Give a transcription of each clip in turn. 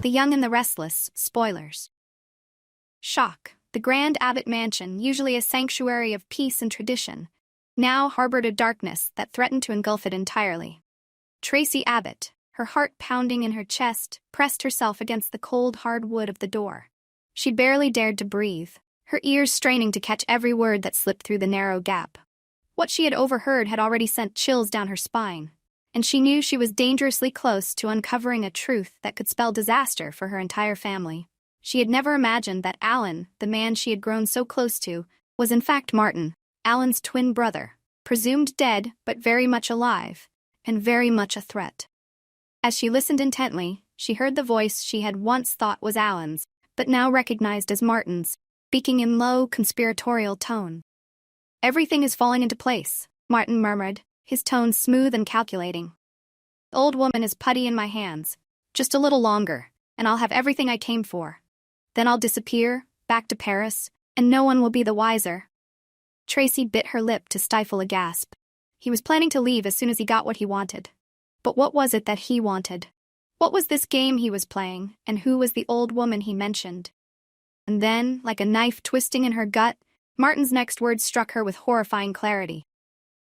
The Young and the Restless, Spoilers. Shock. The Grand Abbot Mansion, usually a sanctuary of peace and tradition, now harbored a darkness that threatened to engulf it entirely. Traci Abbott, her heart pounding in her chest, pressed herself against the cold hardwood of the door. She barely dared to breathe, her ears straining to catch every word that slipped through the narrow gap. What she had overheard had already sent chills down her spine, and she knew she was dangerously close to uncovering a truth that could spell disaster for her entire family. She had never imagined that Alan, the man she had grown so close to, was in fact Martin, Alan's twin brother, presumed dead but very much alive, and very much a threat. As she listened intently, she heard the voice she had once thought was Alan's, but now recognized as Martin's, speaking in low, conspiratorial tone. "Everything is falling into place," Martin murmured, his tone smooth and calculating. "The old woman is putty in my hands. Just a little longer, and I'll have everything I came for. Then I'll disappear, back to Paris, and no one will be the wiser." Traci bit her lip to stifle a gasp. He was planning to leave as soon as he got what he wanted. But what was it that he wanted? What was this game he was playing, and who was the old woman he mentioned? And then, like a knife twisting in her gut, Martin's next words struck her with horrifying clarity.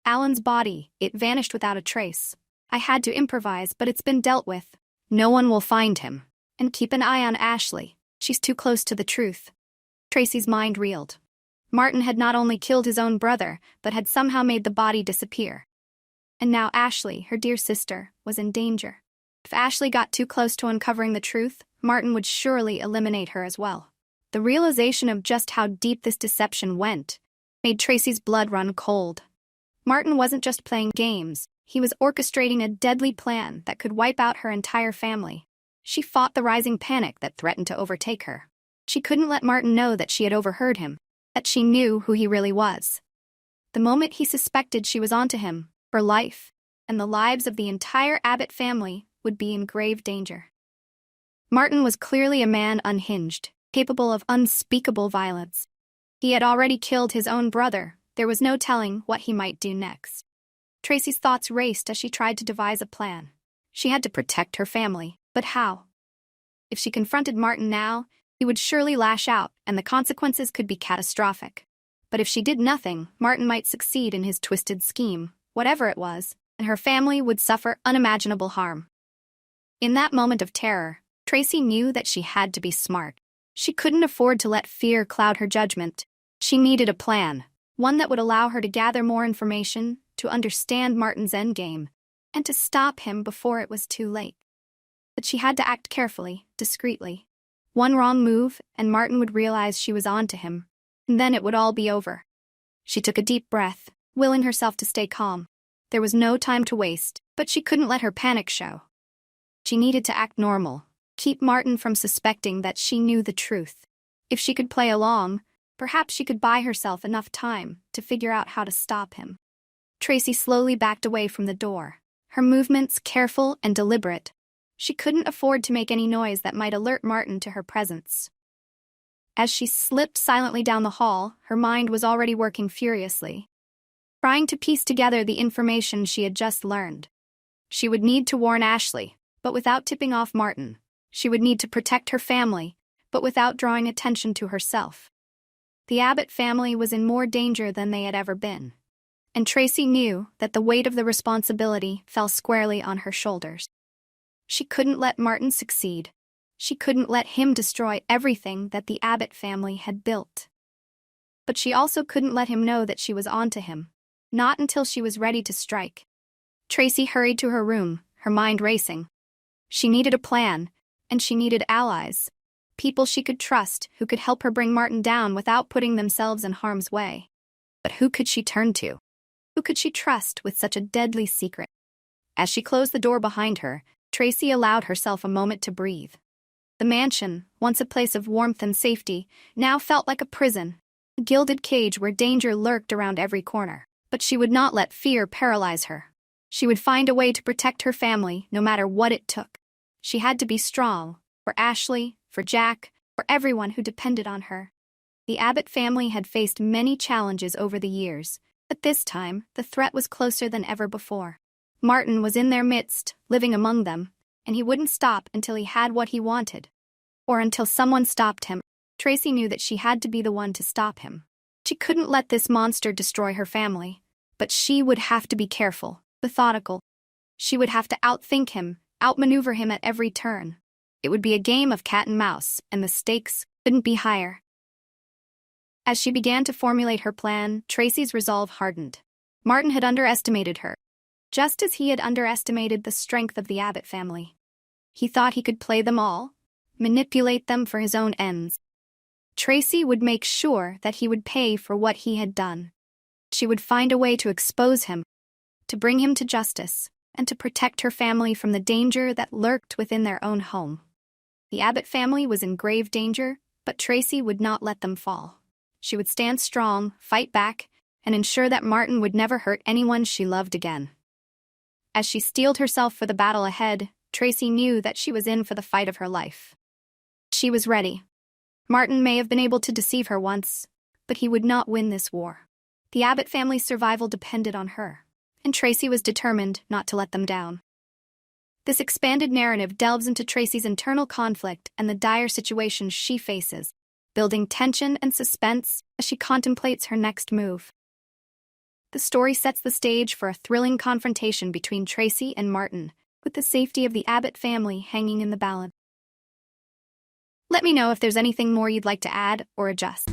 "Alan's body, it vanished without a trace. I had to improvise, but it's been dealt with. No one will find him. And keep an eye on Ashley. She's too close to the truth." Traci's mind reeled. Martin had not only killed his own brother, but had somehow made the body disappear. And now Ashley, her dear sister, was in danger. If Ashley got too close to uncovering the truth, Martin would surely eliminate her as well. The realization of just how deep this deception went made Traci's blood run cold. Martin wasn't just playing games, he was orchestrating a deadly plan that could wipe out her entire family. She fought the rising panic that threatened to overtake her. She couldn't let Martin know that she had overheard him, that she knew who he really was. The moment he suspected she was onto him, her life, and the lives of the entire Abbott family would be in grave danger. Martin was clearly a man unhinged, capable of unspeakable violence. He had already killed his own brother. There was no telling what he might do next. Traci's thoughts raced as she tried to devise a plan. She had to protect her family, but how? If she confronted Martin now, he would surely lash out, and the consequences could be catastrophic. But if she did nothing, Martin might succeed in his twisted scheme, whatever it was, and her family would suffer unimaginable harm. In that moment of terror, Traci knew that she had to be smart. She couldn't afford to let fear cloud her judgment. She needed a plan, one that would allow her to gather more information, to understand Martin's endgame, and to stop him before it was too late. But she had to act carefully, discreetly. One wrong move, and Martin would realize she was on to him, and then it would all be over. She took a deep breath, willing herself to stay calm. There was no time to waste, but she couldn't let her panic show. She needed to act normal, keep Martin from suspecting that she knew the truth. If she could play along, perhaps she could buy herself enough time to figure out how to stop him. Traci slowly backed away from the door, her movements careful and deliberate. She couldn't afford to make any noise that might alert Martin to her presence. As she slipped silently down the hall, her mind was already working furiously, trying to piece together the information she had just learned. She would need to warn Ashley, but without tipping off Martin. She would need to protect her family, but without drawing attention to herself. The Abbott family was in more danger than they had ever been, and Traci knew that the weight of the responsibility fell squarely on her shoulders. She couldn't let Martin succeed. She couldn't let him destroy everything that the Abbott family had built. But she also couldn't let him know that she was onto him, not until she was ready to strike. Traci hurried to her room, her mind racing. She needed a plan, and she needed allies, people she could trust who could help her bring Martin down without putting themselves in harm's way. But who could she turn to? Who could she trust with such a deadly secret? As she closed the door behind her, Traci allowed herself a moment to breathe. The mansion, once a place of warmth and safety, now felt like a prison, a gilded cage where danger lurked around every corner. But she would not let fear paralyze her. She would find a way to protect her family, no matter what it took. She had to be strong, for Ashley, for Jack, for everyone who depended on her. The Abbott family had faced many challenges over the years, but this time, the threat was closer than ever before. Martin was in their midst, living among them, and he wouldn't stop until he had what he wanted. Or until someone stopped him. Traci knew that she had to be the one to stop him. She couldn't let this monster destroy her family, but she would have to be careful, methodical. She would have to outthink him, outmaneuver him at every turn. It would be a game of cat and mouse, and the stakes couldn't be higher. As she began to formulate her plan, Traci's resolve hardened. Martin had underestimated her, just as he had underestimated the strength of the Abbott family. He thought he could play them all, manipulate them for his own ends. Traci would make sure that he would pay for what he had done. She would find a way to expose him, to bring him to justice, and to protect her family from the danger that lurked within their own home. The Abbott family was in grave danger, but Traci would not let them fall. She would stand strong, fight back, and ensure that Martin would never hurt anyone she loved again. As she steeled herself for the battle ahead, Traci knew that she was in for the fight of her life. She was ready. Martin may have been able to deceive her once, but he would not win this war. The Abbott family's survival depended on her, and Traci was determined not to let them down. This expanded narrative delves into Traci's internal conflict and the dire situations she faces, building tension and suspense as she contemplates her next move. The story sets the stage for a thrilling confrontation between Traci and Martin, with the safety of the Abbott family hanging in the balance. Let me know if there's anything more you'd like to add or adjust.